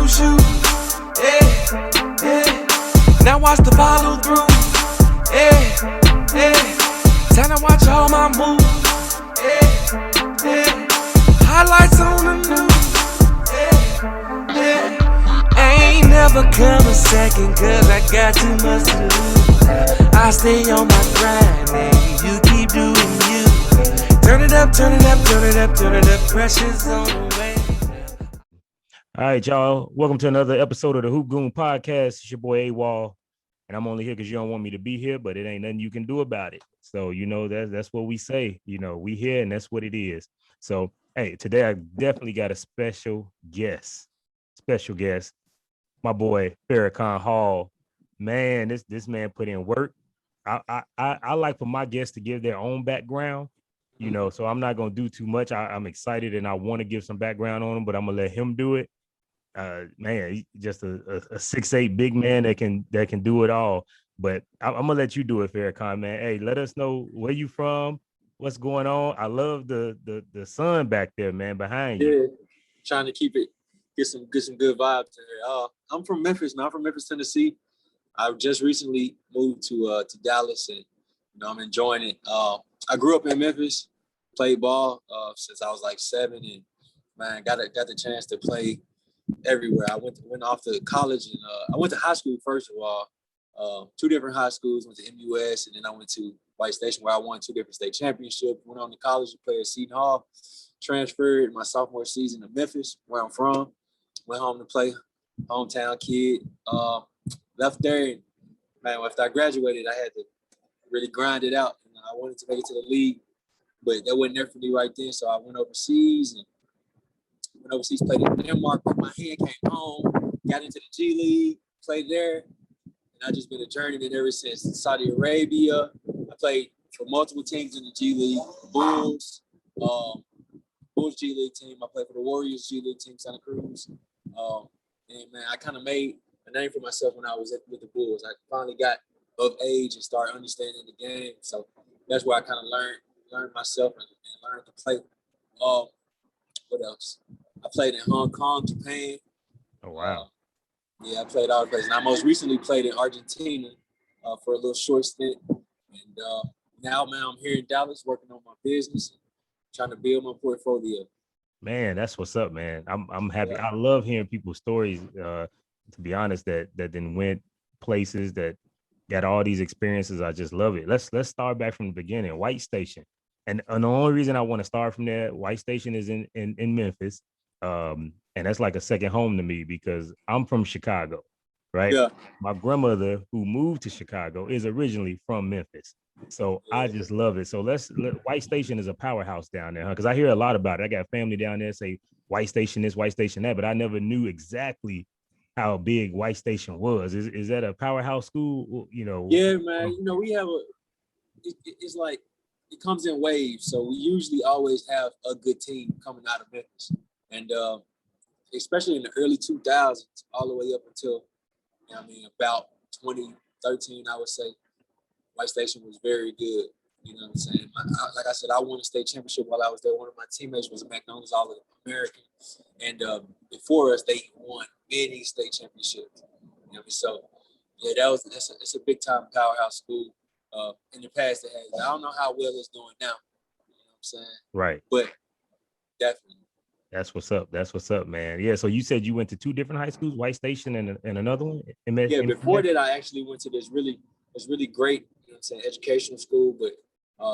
new shoes. Yeah, yeah. Now watch the follow through. Yeah, yeah. Time to watch all my moves. Yeah, yeah. Highlights on the news. Yeah, yeah. Ain't never coming second, cause I got too much to lose. I stay on my grind, and you keep doing you. Turn it up, turn it up, turn it up, turn it up. Pressure's on the way. All right, y'all. Welcome to another episode of the Hoop Goon Podcast. It's your boy A-Wall, and I'm only here because you don't want me to be here, but it ain't nothing you can do about it. So, you know, that's what we say. You know, we here, and that's what it is. So, hey, today I definitely got a special guest. My boy Ferrakohn Hall. Man, this man put in work. I like for my guests to give their own background. You know, so I'm not gonna do too much. I'm excited and I want to give some background on him, but I'm gonna let him do it. Man, he's just a 6'8" big man that can do it all. But I'm gonna let you do it, Ferrakohn, man. Hey, let us know where you from, what's going on. I love the sun back there, man, behind you. Yeah, trying to keep it, get some good vibes in here. I'm from Memphis, man. I'm from Memphis, Tennessee. I just recently moved to Dallas, and I'm enjoying it. I grew up in Memphis, played ball since I was like 7, and man, got the chance to play everywhere. I went off to college, and I went to high school first of all. 2 different high schools. Went to MUS, and then I went to White Station, where I won 2 different state championships. Went on to college to play at Seton Hall. Transferred my sophomore season to Memphis, where I'm from. Went home to play, hometown kid. Left there, and man, after I graduated, I had to really grind it out. And I wanted to make it to the league, but that wasn't there for me right then. So I went overseas, played in Denmark, broke my hand, came home, got into the G League, played there, and I've just been a journeyman ever since. Saudi Arabia, I played for multiple teams in the G League, Bulls G League team. I played for the Warriors G League team, Santa Cruz. And man, I kind of made a name for myself when I was with the Bulls. I finally got of age and started understanding the game. So that's where I kind of learned myself and learned to play. What else? I played in Hong Kong, Japan. Oh wow. Yeah, I played all the places. And I most recently played in Argentina for a little short stint. And now, man, I'm here in Dallas working on my business and trying to build my portfolio. Man, that's what's up, man. I'm happy. Yeah. I love hearing people's stories. To be honest, that then went places, that got all these experiences. I just love it. Let's start back from the beginning. White Station, and the only reason I want to start from there, White Station is in Memphis, and that's like a second home to me because I'm from Chicago, right? Yeah. My grandmother, who moved to Chicago, is originally from Memphis. So I just love it. So White Station is a powerhouse down there, because I hear a lot about it. I got family down there say White Station this, White Station that, but I never knew exactly how big White Station was. Is that a powerhouse school? You know? Yeah, man. We have it's like it comes in waves. So we usually always have a good team coming out of Memphis, and especially in the early 2000s, all the way up until about 2013, I would say. White Station was very good. You know what I'm saying? Like I said, I won a state championship while I was there. One of my teammates was a McDonald's All-American. And before us, they won many state championships. So, yeah, it's a big-time powerhouse school. In the past, it has. I don't know how well it's doing now. You know what I'm saying? Right. But definitely. That's what's up. That's what's up, man. Yeah, so you said you went to 2 different high schools, White Station and another one? Before that, I actually went to this really great, educational school, but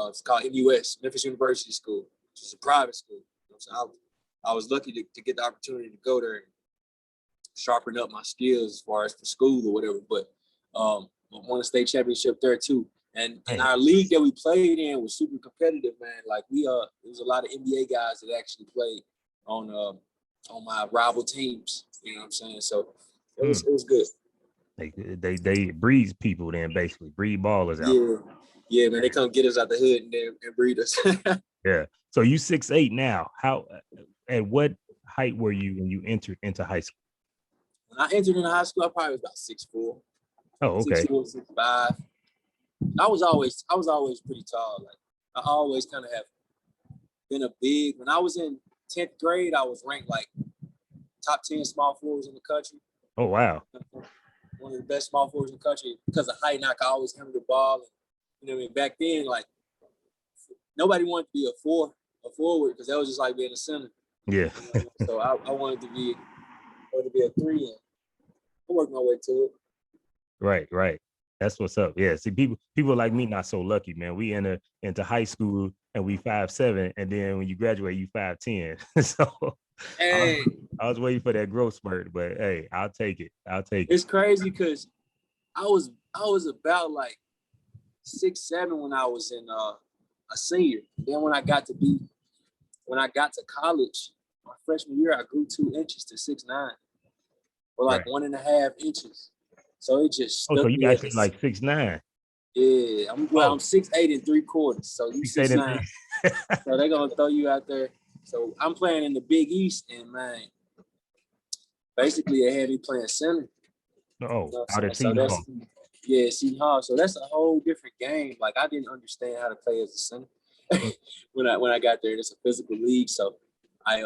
it's called MUS, Memphis University School, which is a private school. I was lucky to get the opportunity to go there and sharpen up my skills as far as for school or whatever. But I won a state championship there too. And our league that we played in was super competitive, man. Like there was a lot of NBA guys that actually played on my rival teams. You know what I'm saying? So it was good. They breed people then, basically breed ballers out. Yeah, man. They come get us out the hood and breed us. Yeah. So you 6'8" now. At what height were you when you entered into high school? When I entered into high school, I probably was about 6'4". Oh, okay. 6'4", 6'5". I was always pretty tall. Like I always kind of have been a big. When I was in 10th grade, I was ranked like top 10 small forwards in the country. Oh, wow. One of the best small forwards in the country because of height. And I could always handle the ball. And, you know what I mean? Back then, like, nobody wanted to be a forward because that was just like being a center. Yeah. You know? So I wanted to be a 3, and I worked my way to it. Right. That's what's up. Yeah. See, people like me not so lucky, man. We enter into high school and we 5'7", and then when you graduate, you 5'10". So Hey, I was waiting for that growth spurt, but hey, I'll take it. It's crazy because I was about like 6'7" when I was in a senior. Then when I got to college, my freshman year, I grew 2 inches to 6'9", or like 1.5 inches. So it just stuck so me you actually like 6'9". Yeah, I'm 6'8" and 3/4. So you 6'9". So they're gonna throw you out there. So I'm playing in the Big East, and man, basically they had me playing center. Oh, out at so Seton Hall. Yeah, Seton Hall. So that's a whole different game. Like I didn't understand how to play as a center when I got there. It's a physical league, so I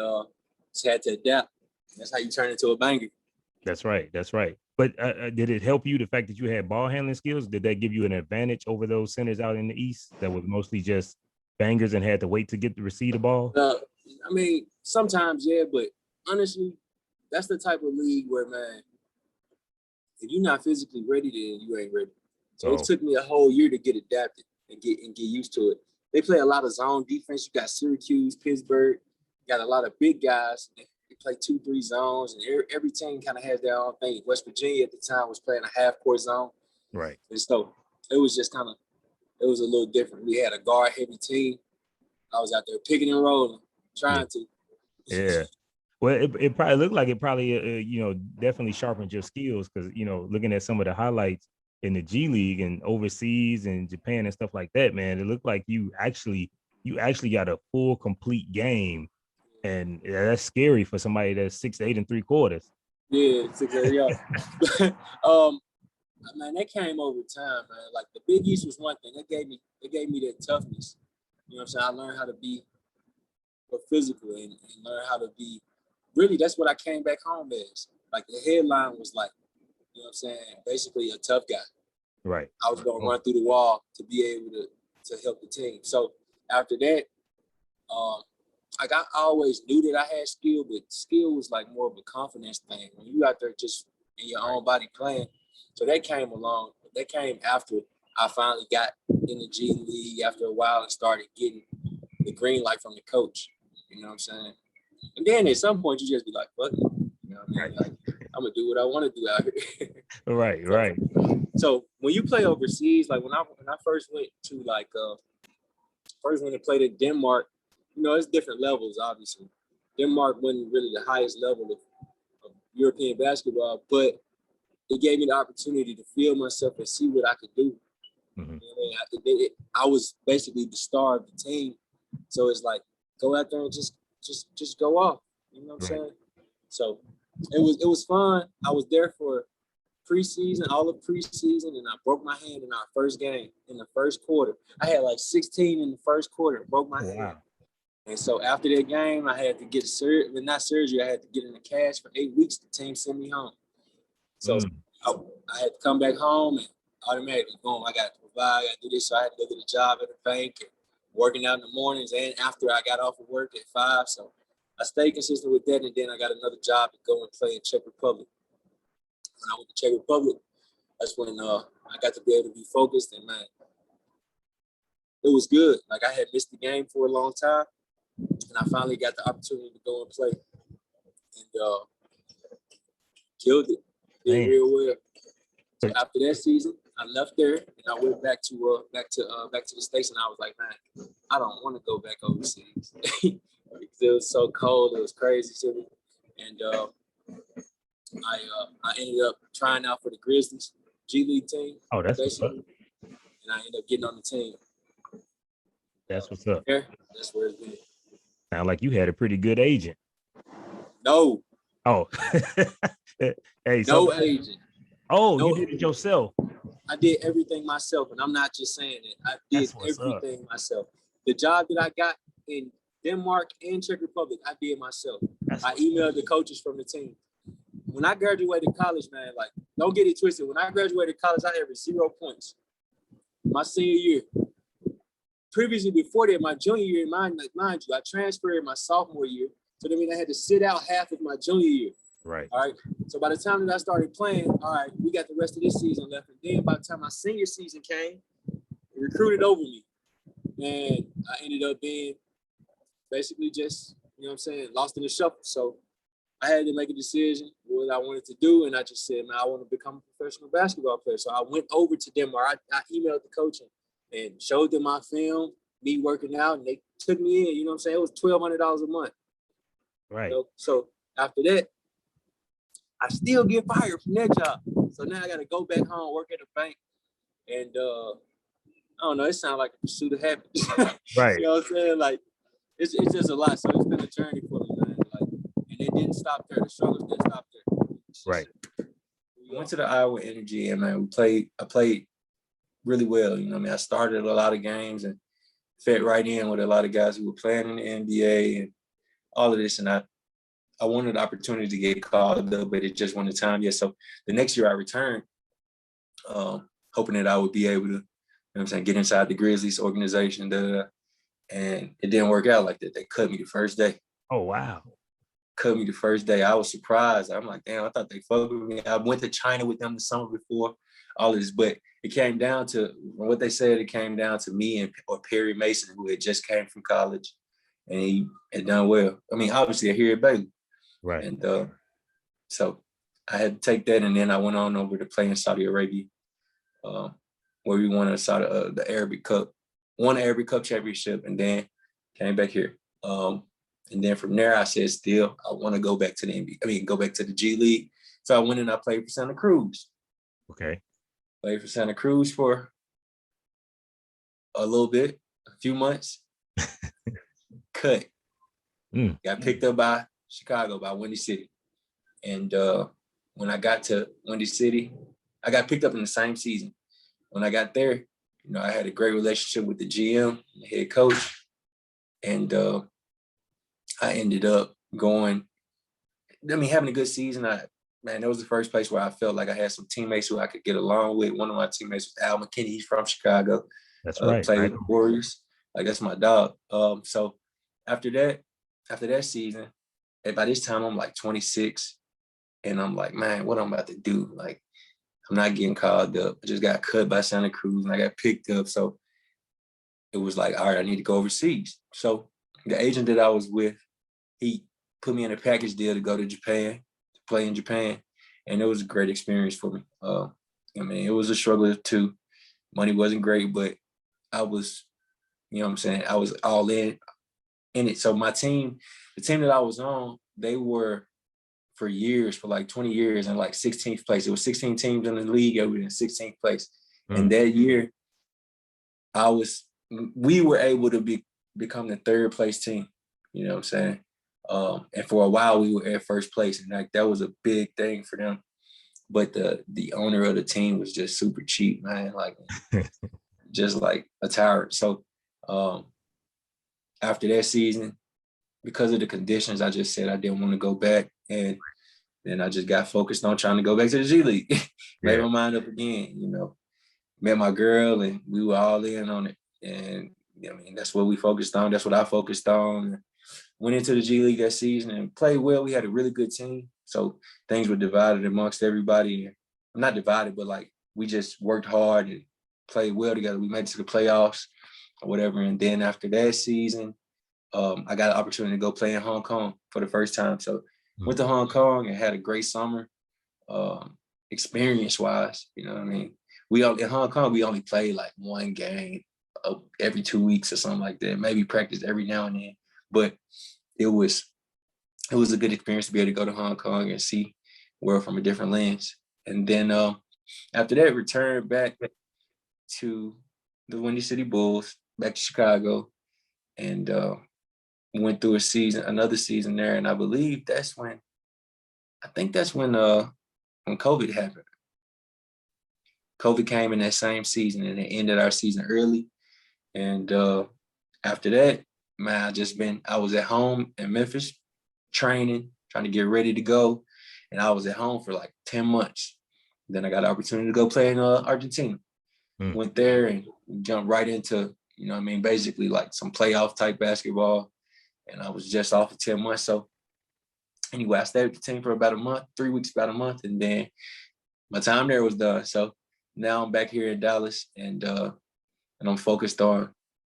just had to adapt. That's how you turn into a banger. That's right. But did it help you, the fact that you had ball handling skills? Did that give you an advantage over those centers out in the East that was mostly just bangers and had to wait to get to receive the ball? I mean, sometimes, yeah, but honestly, that's the type of league where, man, if you're not physically ready, then you ain't ready. So it took me a whole year to get adapted and get used to it. They play a lot of zone defense. You got Syracuse, Pittsburgh, you got a lot of big guys. They play 2-3 zones, and every team kind of has their own thing. West Virginia at the time was playing a half-court zone. Right. And so it was just it was a little different. We had a guard-heavy team. I was out there picking and rolling, trying to. Yeah. Well, it probably looked like it definitely sharpened your skills because, looking at some of the highlights in the G League and overseas and Japan and stuff like that, man, it looked like you actually got a full, complete game. And that's scary for somebody that's 6'8" and 3/4. Yeah, 6'8", yeah. Man, that came over time, man. Like the Big East was one thing. They gave me that toughness. You know what I'm saying? I learned how to be more physical and learn how to be. Really, that's what I came back home as. Like the headline was like, you know what I'm saying? Basically a tough guy. Right. I was gonna run through the wall to be able to help the team. So after that, I always knew that I had skill, but skill was like more of a confidence thing. When you out there just in your own body playing. So that came along. That came after I finally got in the G League after a while and started getting the green light from the coach. You know what I'm saying? And then at some point you just be like, fuck it. You know what I mean? Like, I'm gonna do what I want to do out here. Right. So when you play overseas, like when I first went to to play in Denmark, it's different levels, obviously. Denmark wasn't really the highest level of European basketball, but it gave me the opportunity to feel myself and see what I could do. Mm-hmm. I was basically the star of the team. So it's like, go out there and just go off. You know what I'm saying? So it was fun. I was there for preseason, all of preseason, and I broke my hand in our first game in the first quarter. I had like 16 in the first quarter and broke my hand. And so after that game, I had to get not surgery. I had to get in the cash for 8 weeks. The team sent me home. So I had to come back home and automatically, boom, I got to provide, I got to do this. So I had to go get a job at a bank and working out in the mornings and after I got off of work at 5. So I stayed consistent with that. And then I got another job to go and play in Czech Republic. When I went to Czech Republic, that's when I got to be able to be focused. And, man, it was good. Like, I had missed the game for a long time. And I finally got the opportunity to go and play. And killed it. Did real well. So after that season, I left there and I went back to the States, and I was like, man, I don't want to go back overseas. Because it was so cold, it was crazy to me. And I ended up trying out for the Grizzlies G League team. Oh, that's what's up. And I ended up getting on the team. That's what's up. Yeah, that's where it's been. Sound like you had a pretty good agent. No. Oh. Hey, no agent. Oh, no, you did it yourself. I did everything myself, and I'm not just saying it. I did everything myself. The job that I got in Denmark and Czech Republic, I did myself. I emailed the coaches from the team. When I graduated college, man, like, don't get it twisted. When I graduated college, I averaged 0 points my senior year. Previously, before that, my junior year, mind you, I transferred my sophomore year. So that means I had to sit out half of my junior year. Right. All right. So by the time that I started playing, all right, we got the rest of this season left. And then by the time my senior season came, they recruited over me. And I ended up being basically just, you know what I'm saying, lost in the shuffle. So I had to make a decision what I wanted to do. And I just said, man, I want to become a professional basketball player. So I went over to them, or I emailed the coach and showed them my film, me working out, and they took me in. You know what I'm saying? It was $1,200 a month. Right. You know? So after that, I still get fired from that job. So now I got to go back home, work at a bank. And I don't know, it sounds like a pursuit of happiness. Right. You know what I'm saying? Like, it's just a lot. So it's been a journey for me, man. Like, and it didn't stop there. The struggles didn't stop there. Right. We went to the Iowa Energy, and man, I played really well. You know what I mean? I started a lot of games and fit right in with a lot of guys who were playing in the NBA and all of this. And I wanted the opportunity to get called up, but it just wasn't the time yet. So the next year I returned, hoping that I would be able to, you know what I'm saying, get inside the Grizzlies organization. And it didn't work out like that. They cut me the first day. Oh, wow. Cut me the first day. I was surprised. I'm like, damn, I thought they fucked with me. I went to China with them the summer before, all of this. But it came down to what they said. It came down to me or Perry Mason, who had just came from college. And he had done well. I mean, obviously, here at Baylor. Right. And so I had to take that, and then I went on over to play in Saudi Arabia, where we won the Arabic Cup, won the Arabic Cup championship, and then came back here. And then from there, I said, still, I want to go back to the NBA. I mean, go back to the G League. So I went and I played for Santa Cruz. Okay. Played for Santa Cruz for a little bit, a few months. Cut. Got picked up by Chicago, by Windy City. And when I got to Windy City, I got picked up in the same season. When I got there, you know, I had a great relationship with the GM, the head coach. And I ended up having a good season. That was the first place where I felt like I had some teammates who I could get along with. One of my teammates was Al McKinney. He's from Chicago. That's right. Played with the Warriors. Like, that's my dog. So after that season, and by this time I'm like 26, and I'm like, man, what I'm about to do? Like, I'm not getting called up. I just got cut by Santa Cruz, and I got picked up. So it was like, all right, I need to go overseas. So the agent that I was with, he put me in a package deal to go to Japan, to play in Japan. And it was a great experience for me. It was a struggle too. Money wasn't great, but I was, you know what I'm saying, I was all in it. So my team, the team that I was on, they were for like 20 years in like 16th place. It was 16 teams in the league. I was in 16th place. And that year, we were able to become the third place team. You know what I'm saying? And for a while we were at first place, and like that was a big thing for them. But the owner of the team was just super cheap, man. Like just like a tyrant. So after that season, because of the conditions, I just said I didn't want to go back, and then I just got focused on trying to go back to the G League. Made my mind up again, you know. Met my girl, and we were all in on it. And that's what we focused on. That's what I focused on. Went into the G League that season and played well. We had a really good team. So things were divided amongst everybody. Not divided, but like we just worked hard and played well together. We made it to the playoffs or whatever. And then after that season, I got an opportunity to go play in Hong Kong for the first time. So went to Hong Kong and had a great summer, experience-wise. You know what I mean? In Hong Kong, we only played like one game every 2 weeks or something like that. Maybe practice every now and then. But it was a good experience to be able to go to Hong Kong and see the world from a different lens. And then after that, returned back to the Windy City Bulls, back to Chicago, and went through another season there. And I believe that's when COVID happened. COVID came in that same season, and it ended our season early. And after that, man, I was at home in Memphis training, trying to get ready to go. And I was at home for like 10 months. Then I got an opportunity to go play in Argentina. Went there and jumped right into, you know what I mean, basically like some playoff type basketball. And I was just off for 10 months. So anyway, I stayed with the team for about a month, 3 weeks, about a month. And then my time there was done. So now I'm back here in Dallas and I'm focused on,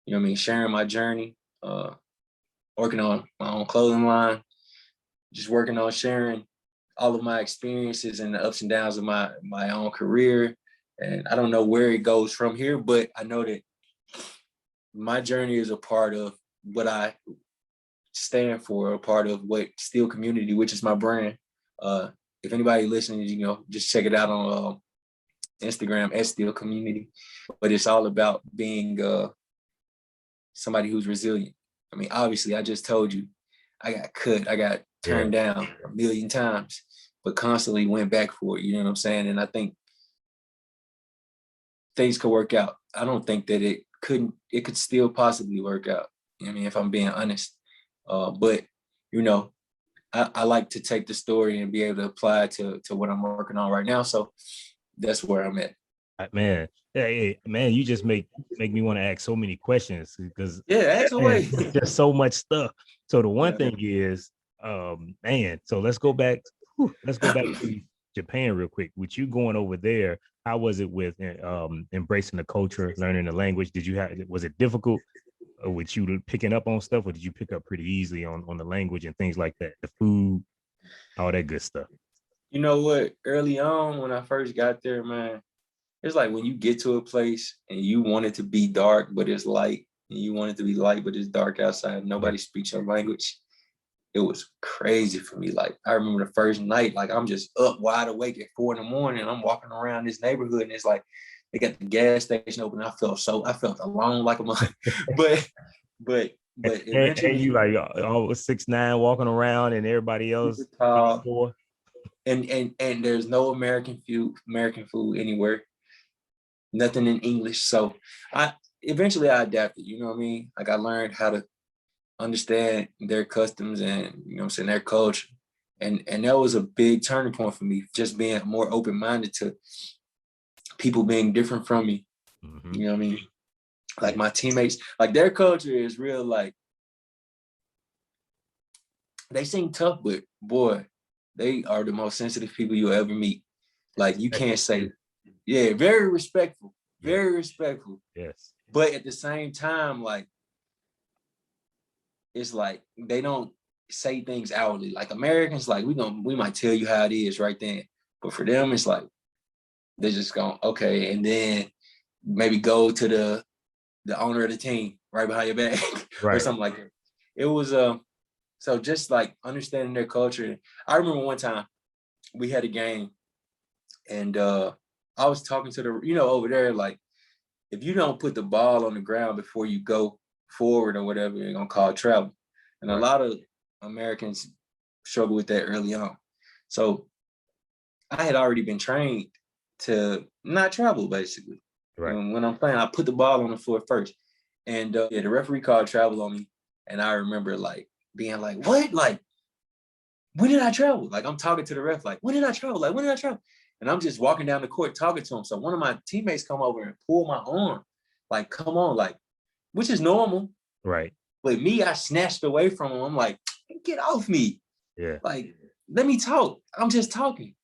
you know what I mean, sharing my journey, working on my own clothing line, just working on sharing all of my experiences and the ups and downs of my own career. And I don't know where it goes from here, but I know that my journey is a part of what I stand for, a part of what Steel Community, which is my brand. If anybody listening, you know, just check it out on Instagram at Steel Community. But it's all about being somebody who's resilient. I mean, obviously, I just told you, I got cut, I got turned down a million times, but constantly went back for it. You know what I'm saying? And I think things could work out. I don't think that it could still possibly work out. You know what I mean, if I'm being honest. But, you know, I like to take the story and be able to apply it to what I'm working on right now. So that's where I'm at. Man, hey, man, you just make me want to ask so many questions because ask away. There's so much stuff. So the one thing is, man, so let's go back to Japan real quick. With you going over there, how was it with embracing the culture, learning the language? Was it difficult with you picking up on stuff, or did you pick up pretty easily on the language and things like that, the food, all that good stuff? You know what? Early on, when I first got there, man, it's like when you get to a place and you want it to be dark, but it's light, and you want it to be light, but it's dark outside. Nobody speaks your language. It was crazy for me. Like, I remember the first night, like I'm just up wide awake at 4 a.m. and I'm walking around this neighborhood and it's like, they got the gas station open. I felt alone like a month, but eventually, and you like all 6'9" walking around and everybody else tall. And there's no American food anywhere, nothing in English. So I adapted, you know what I mean? Like I learned how to understand their customs and, you know what I'm saying, their culture. And that was a big turning point for me, just being more open-minded to people being different from me. Mm-hmm. You know what I mean? Like my teammates, like their culture is real, like they seem tough, but boy, they are the most sensitive people you'll ever meet. Like you can't say, very respectful, very respectful. Yes. But at the same time, like, it's like they don't say things outwardly. Like Americans, like we might tell you how it is right then. But for them, it's like they're just going, okay, and then maybe go to the owner of the team right behind your back or something like that. It was so just like understanding their culture. I remember one time we had a game and I was talking to over there, like, if you don't put the ball on the ground before you go forward or whatever, you're gonna call travel. And a lot of Americans struggle with that early on. So I had already been trained to not travel, basically. Right. And when I'm playing, I put the ball on the floor first. And the referee called travel on me. And I remember like being like, what? Like, when did I travel? Like, I'm talking to the ref, like, when did I travel? Like, when did I travel? And I'm just walking down the court talking to him. So one of my teammates come over and pull my arm, like, come on, like, which is normal. Right. But me, I snatched away from him. I'm like, get off me. Yeah. Like, let me talk. I'm just talking.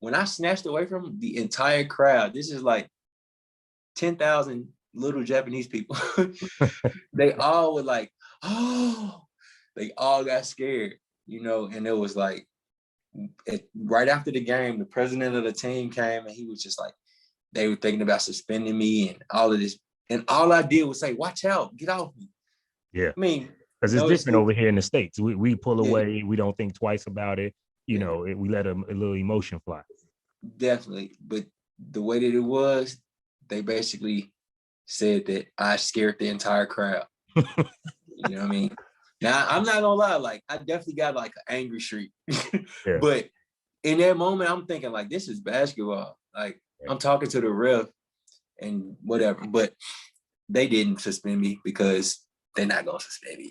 When I snatched away from him, the entire crowd, this is like 10,000 little Japanese people. They all were like, oh, they all got scared, and it was like, right after the game, the president of the team came and he was just like, they were thinking about suspending me and all of this. And all I did was say, watch out, get off me. Yeah. I mean, because it's different over here in the States. We pull away, we don't think twice about it. We let a little emotion fly. Definitely. But the way that it was, they basically said that I scared the entire crowd. You know what I mean? Now, I'm not gonna lie, like, I definitely got like an angry streak. But in that moment, I'm thinking like, this is basketball. Like, I'm talking to the ref and whatever, but they didn't suspend me because they're not gonna suspend me.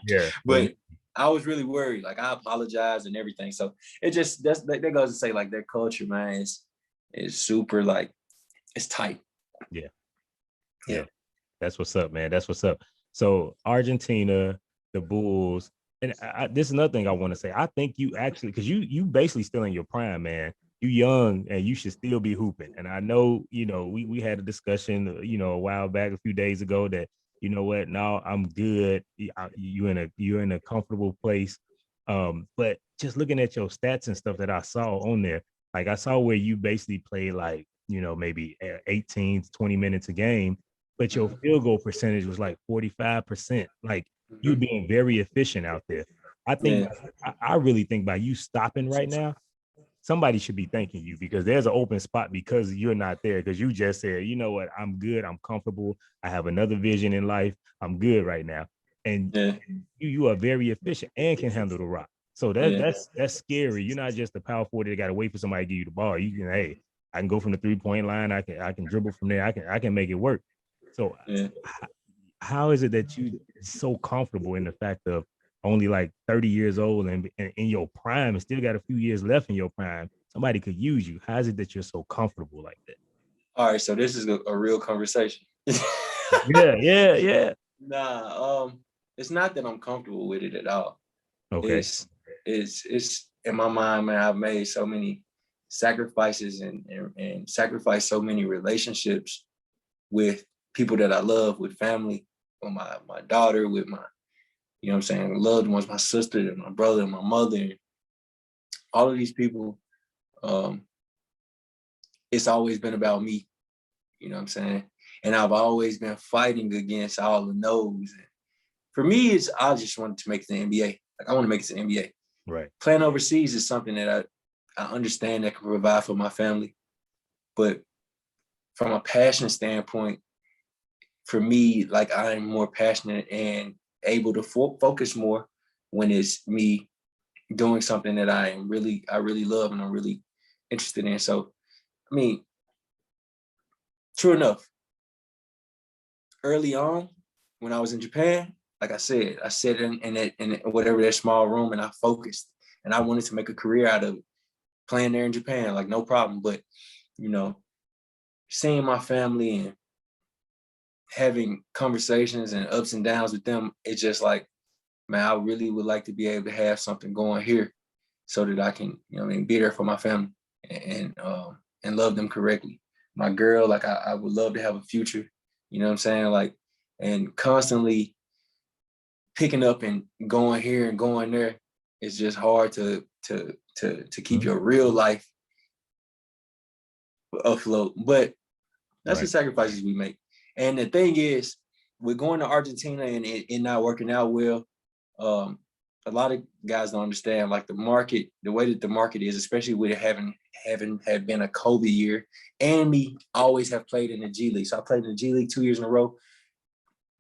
Yeah. But I was really worried. Like, I apologized and everything. So it just, that goes to say, like, their culture, man, is super, like, it's tight. Yeah. Yeah. That's what's up, man. That's what's up. So Argentina, the Bulls, and this is another thing I want to say. I think you actually, because you basically still in your prime, man. You young and you should still be hooping. And I know, we had a discussion, a while back, a few days ago, that you know what, now I'm good. You're in a comfortable place. But just looking at your stats and stuff that I saw on there, like I saw where you basically play like, maybe 18 to 20 minutes a game, but your field goal percentage was like 45%. Like you being very efficient out there. I think I really think by you stopping right now, somebody should be thanking you, because there's an open spot because you're not there. Because you just said, you know what, I'm good, I'm comfortable, I have another vision in life, I'm good right now. And you are very efficient and can handle the rock. So that's scary. You're not just a power forward that got to wait for somebody to give you the ball. You can, hey, I can go from the 3-point line. I can dribble from there. I can make it work. So how is it that you so comfortable in the fact of only like 30 years old and in your prime and still got a few years left in your prime? Somebody could use you. How is it that you're so comfortable like that? All right, so this is a real conversation. Yeah. Nah, it's not that I'm comfortable with it at all. Okay. It's in my mind, man. I've made so many sacrifices and sacrificed so many relationships with people that I love, with family, with my daughter, with my, what I'm saying, loved ones, my sister and my brother and my mother, and all of these people. It's always been about me, you know what I'm saying? And I've always been fighting against all the no's. For me, I just wanted to make it to the NBA. Like, I want to make it to the NBA. Right. Playing overseas is something that I understand that can provide for my family. But from a passion standpoint, for me, like, I'm more passionate and able to focus more when it's me doing something that I really love and I'm really interested in. So, I mean, true enough, early on when I was in Japan, like I sat in whatever that small room and I focused, and I wanted to make a career out of it, playing there in Japan, like, no problem. But, seeing my family and having conversations and ups and downs with them, it's just like, man, I really would like to be able to have something going here so that I can, be there for my family and love them correctly. My girl, like, I would love to have a future, you know what I'm saying? Like, and constantly picking up and going here and going there, it's just hard to keep your real life afloat. But that's the sacrifices we make. And the thing is, we're going to Argentina and it not working out well. A lot of guys don't understand, like, the market, the way that the market is, especially with it having had been a COVID year, and me always have played in the G League. So I played in the G League 2 years in a row.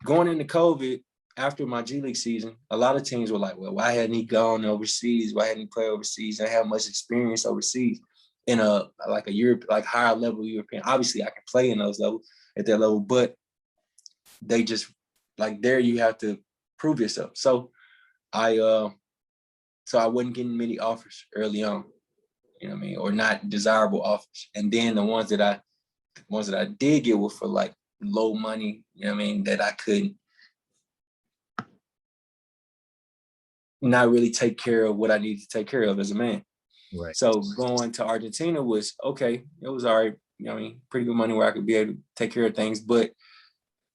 Going into COVID, after my G League season, a lot of teams were like, well, why hadn't he gone overseas? Why hadn't he played overseas? I have much experience overseas in a Europe, like, higher level European. Obviously, I can play in those levels at that level, but they just, like, there you have to prove yourself. So I wasn't getting many offers early on, you know what I mean, or not desirable offers. And then the ones that I did get were for, like, low money, you know what I mean, that I couldn't not really take care of what I needed to take care of as a man. Right. So going to Argentina was okay. It was all right, you know what I mean, pretty good money where I could be able to take care of things. But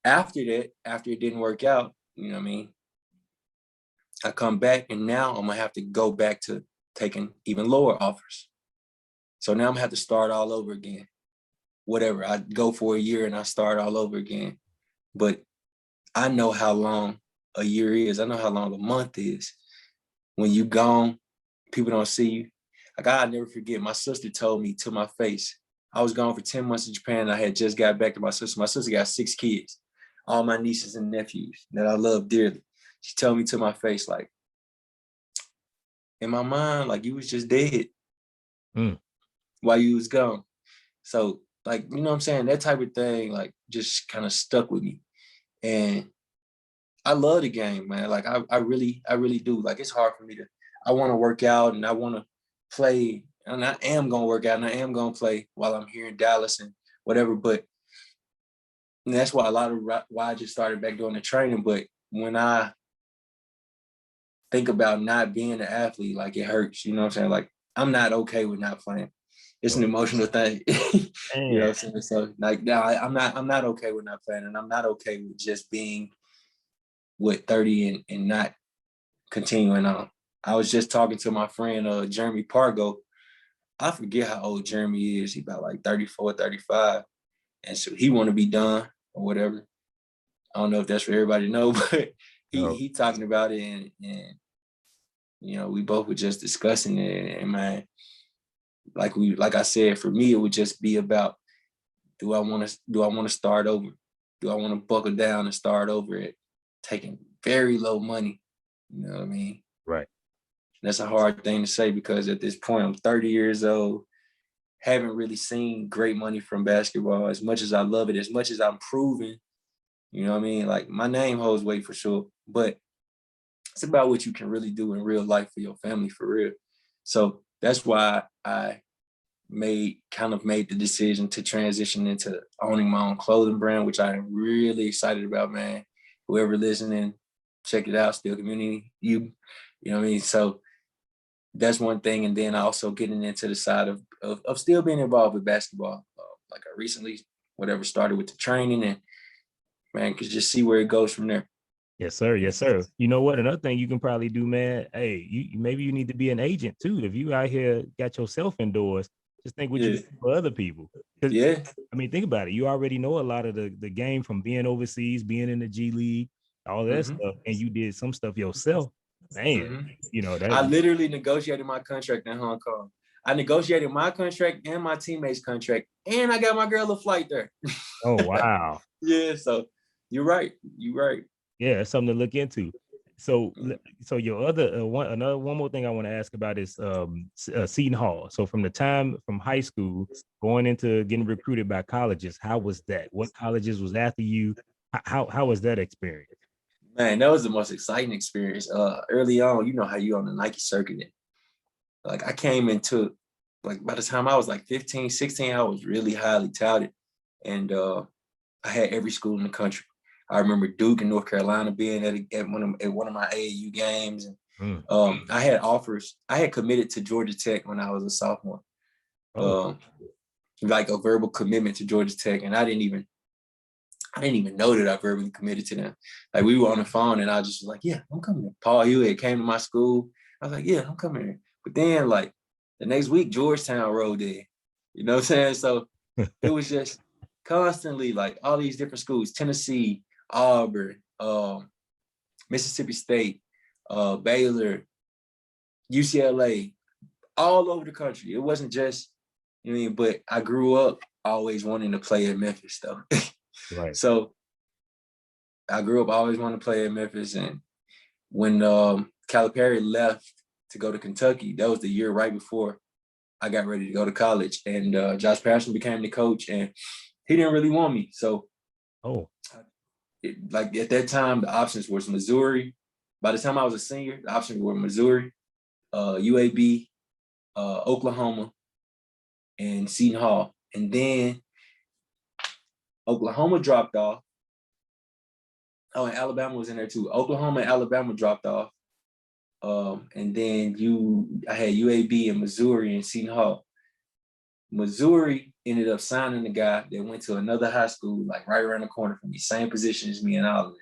after that, after it didn't work out, you know what I mean, I come back and now I'm gonna have to go back to taking even lower offers. So now I'm gonna have to start all over again. Whatever, I go for a year and I start all over again. But I know how long a year is. I know how long a month is. When you gone, people don't see you. Like, I'll never forget, my sister told me to my face, I was gone for 10 months in Japan and I had just got back to my sister. My sister got 6 kids, all my nieces and nephews that I love dearly. She told me to my face, like, in my mind, like, you was just dead while you was gone. So, like, you know what I'm saying? That type of thing, like, just kind of stuck with me. And I love the game, man. Like I really do. Like it's hard for me I want to work out and I want to play, and I am gonna work out and I am gonna play while I'm here in Dallas and whatever. But and that's why why I just started back doing the training. But when I think about not being an athlete, like it hurts. You know what I'm saying? Like I'm not okay with not playing. It's an emotional thing. You know what I'm saying? So like now I'm not okay with not playing, and I'm not okay with just being with 30 and not continuing on. I was just talking to my friend Jeremy Pargo. I forget how old Jeremy is. He about like 34, 35. And so he want to be done or whatever. I don't know if that's for everybody to know, but he talking about it, and you know, we both were just discussing it. And man, like I said, for me, it would just be about, do I want to start over? Do I want to buckle down and start over at taking very low money? You know what I mean? Right. That's a hard thing to say because at this point, I'm 30 years old, haven't really seen great money from basketball. As much as I love it, as much as I'm proving, you know what I mean? Like my name holds weight for sure, but it's about what you can really do in real life for your family, for real. So that's why I made the decision to transition into owning my own clothing brand, which I am really excited about, man. Whoever listening, check it out, Still Community, you know what I mean? So that's one thing. And then also getting into the side of still being involved with basketball. Like I recently, started with the training, and man, could just see where it goes from there. Yes, sir. Yes, sir. You know what? Another thing you can probably do, man. Hey, maybe you need to be an agent too. If you out here got yourself indoors, just think what you do for other people. Yeah. I mean, think about it. You already know a lot of the game from being overseas, being in the G League, all that stuff, and you did some stuff yourself. Man, you know that. I literally negotiated my contract in Hong Kong. I negotiated my contract and my teammates' contract, and I got my girl a flight there. Oh wow. Yeah. So you're right. Yeah, it's something to look into. So your other one more thing I want to ask about is Seton Hall. So from high school going into getting recruited by colleges, how was that? What colleges was after you? How was that experience? Man, that was the most exciting experience. Early on, you know how you on the Nike circuit. Like I came into, like by the time I was like 15, 16, I was really highly touted, and I had every school in the country. I remember Duke and North Carolina being at one of my AAU games, and I had offers. I had committed to Georgia Tech when I was a sophomore, like a verbal commitment to Georgia Tech, and I didn't even know that I verbally committed to them. Like we were on the phone, and I just was like, "Yeah, I'm coming." Paul Hewitt came to my school. I was like, "Yeah, I'm coming here." But then, like the next week, Georgetown rolled in. You know what I'm saying? So it was just constantly like all these different schools: Tennessee, Auburn, Mississippi State, Baylor, UCLA, all over the country. It wasn't just, you know what I mean, but I grew up always wanting to play at Memphis, though. Right. So I grew up always wanting to play at Memphis, and when Calipari left to go to Kentucky, that was the year right before I got ready to go to college, and Josh Patterson became the coach, and he didn't really want me. So, like at that time, the options was Missouri. By the time I was a senior, the options were Missouri, UAB, Oklahoma, and Seton Hall. And then Oklahoma dropped off. Oh, and Alabama was in there too. Oklahoma and Alabama dropped off. And then I had UAB and Missouri and Seton Hall. Missouri ended up signing a guy that went to another high school, like right around the corner from me, same position as me and all of it.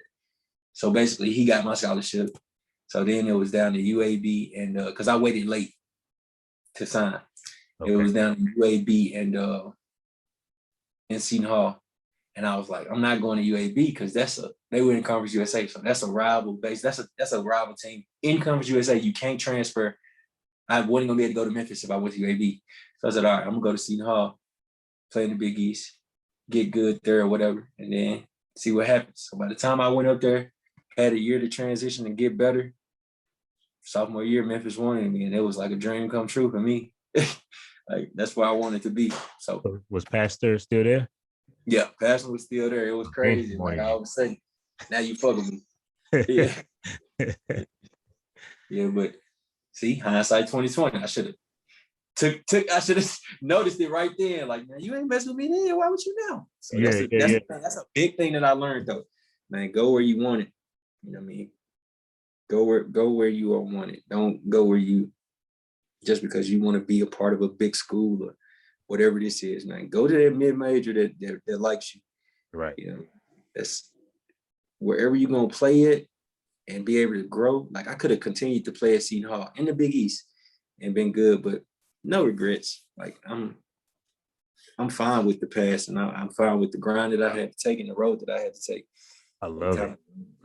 So basically, he got my scholarship. So then it was down to UAB, and because I waited late to sign, it was down to UAB and Seton Hall. And I was like, I'm not going to UAB because they were in Conference USA, so that's a rival base. That's a rival team in Conference USA. You can't transfer. I wasn't gonna be able to go to Memphis if I went to UAB. So I said, all right, I'm gonna go to Seton Hall, play in the Big East, get good there or whatever, and then see what happens. So by the time I went up there, had a year to transition and get better. Sophomore year, Memphis wanted me, and it was like a dream come true for me. Like that's where I wanted to be. So was Pastor still there? Yeah, Pastor was still there. It was crazy. Like I always say, now you fuck with me. Yeah. Yeah, but see, hindsight 2020. I should have I should have noticed it right then. Like, man, you ain't messing with me then. Why would you now? So that's a big thing that I learned though. Man, go where you want it. You know what I mean? Go where you are wanted. Don't go where you just because you want to be a part of a big school or whatever this is. Man, go to that mid-major that likes you. Right. You know, that's wherever you're gonna play it and be able to grow. Like I could have continued to play at Seton Hall in the Big East and been good, but no regrets. Like I'm fine with the past, and I'm fine with the grind that I had to take and the road that I had to take. I love it.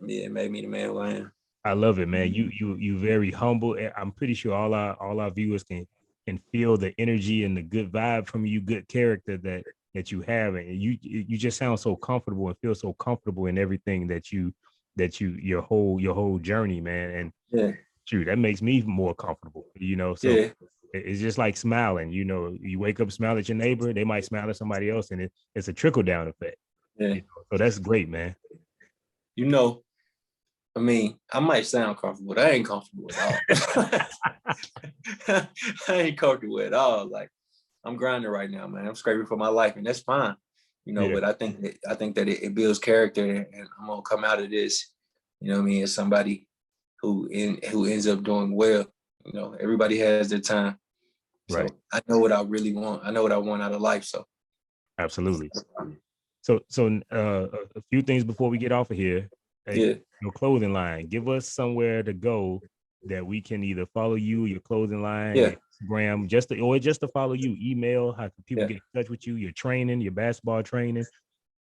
Yeah, it made me the man who I am. I love it, man. You very humble. I'm pretty sure all our viewers can feel the energy and the good vibe from you, good character that you have, and you just sound so comfortable and feel so comfortable in everything that your whole journey, man. And yeah, shoot, that makes me more comfortable, you know. So yeah. It's just like smiling, you know. You wake up, smile at your neighbor, they might smile at somebody else, and it's a trickle down effect. Yeah, you know? So that's great, man. You know, I mean, I might sound comfortable, but I ain't comfortable at all. I ain't comfortable at all. Like I'm grinding right now, man. I'm scraping for my life, and that's fine, you know. Yeah. But I think that it builds character, and I'm gonna come out of this, you know what I mean, as somebody who ends up doing well. You know, everybody has their time. So right. I know what I really want. I know what I want out of life. So absolutely. So a few things before we get off of here. Yeah. Your clothing line. Give us somewhere to go that we can either follow you, your clothing line, your Instagram, just to follow you. Email. How can people get in touch with you? Your training, your basketball training.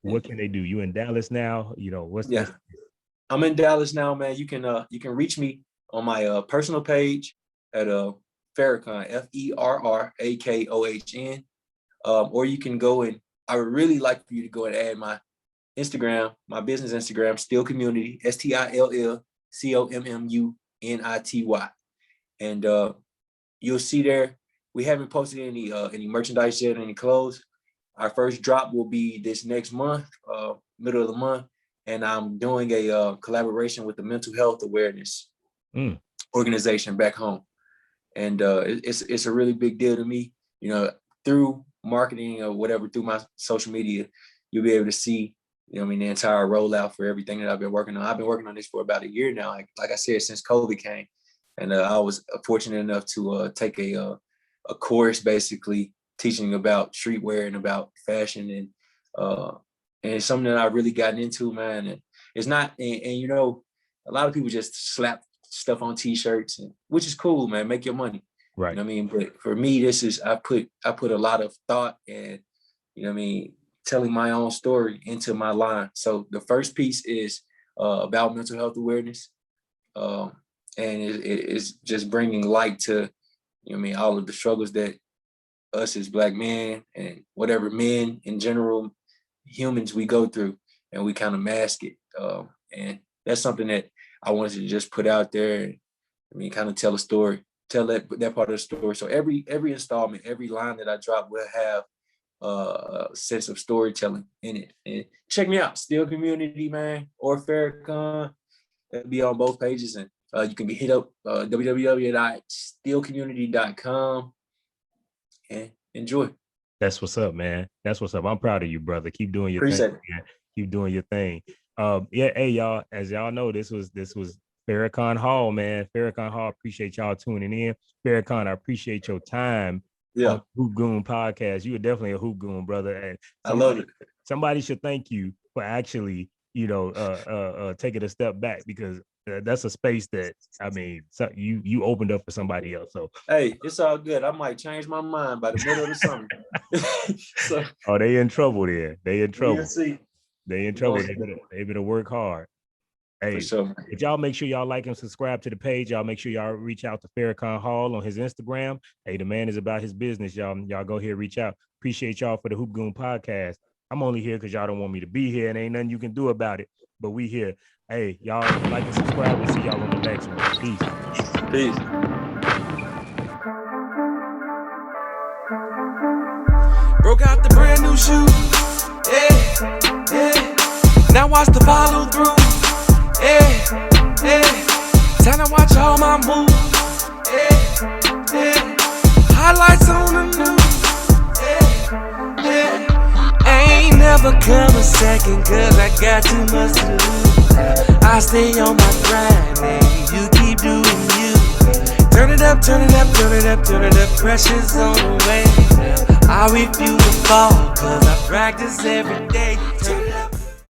What can they do? You in Dallas now? You know what's I'm in Dallas now, man. You can reach me on my personal page at Ferrakohn, FERRAKOHN, or you can go and I would really like for you to go and add my Instagram, my business Instagram, Still Community, STILLCOMMUNITY, and you'll see there. We haven't posted any merchandise yet, any clothes. Our first drop will be this next month, middle of the month, and I'm doing a collaboration with the mental health awareness organization back home. And it's a really big deal to me. You know, through marketing or whatever, through my social media, you'll be able to see, you know what I mean, the entire rollout for everything that I've been working on. I've been working on this for about a year now, like I said, since COVID came. And I was fortunate enough to take a course basically teaching about streetwear and about fashion. And it's something that I've really gotten into, man. And it's not, and you know, a lot of people just slap stuff on t-shirts, which is cool, man. Make your money, right? You know what I mean, but for me, this is I put a lot of thought and, you know what I mean, telling my own story into my line. So the first piece is about mental health awareness, and it's just bringing light to, you know what I mean, all of the struggles that us as Black men and whatever men in general, humans, we go through, and we kind of mask it, and that's something that I wanted to just put out there. And, I mean, kind of tell a story, tell that part of the story. So every installment, every line that I drop will have a sense of storytelling in it. And check me out, Still Community, man, or Ferrakohn. It'll be on both pages, and you can hit up www.stillcommunity.com and enjoy. That's what's up, man. That's what's up. I'm proud of you, brother. Keep doing your thing. Man. Keep doing your thing. Hey y'all, as y'all know, this was Ferrakohn Hall, man. Ferrakohn Hall, appreciate y'all tuning in. Ferrakohn, I appreciate your time. On Hoop Goon podcast. You were definitely a Hoop Goon, brother. And I love it. Somebody should thank you for actually, you know, taking a step back, because that's a space that, I mean, you opened up for somebody else. So hey, it's all good. I might change my mind by the middle of the summer. So, they in trouble there. They in trouble. See. They in trouble. They better work hard. Hey, for sure. If y'all make sure y'all like and subscribe to the page, y'all make sure y'all reach out to Ferrakohn Hall on his Instagram. Hey, the man is about his business, y'all. Y'all go here, reach out. Appreciate y'all for the Hoop Goon podcast. I'm only here because y'all don't want me to be here, and ain't nothing you can do about it. But we here. Hey, y'all like and subscribe. We'll see y'all on the next one. Peace. Peace. Broke out the brand new shoe. Yeah. Now watch the follow through. Yeah. yeah. Time to watch all my moves, yeah, yeah. Highlights on the news, yeah, yeah. Ain't never come a second, cause I got too much to lose. I stay on my grind, and you keep doing you. Turn it up, turn it up, turn it up, turn it up. Pressure's on the way. I refuse to fall, cause I practice every day.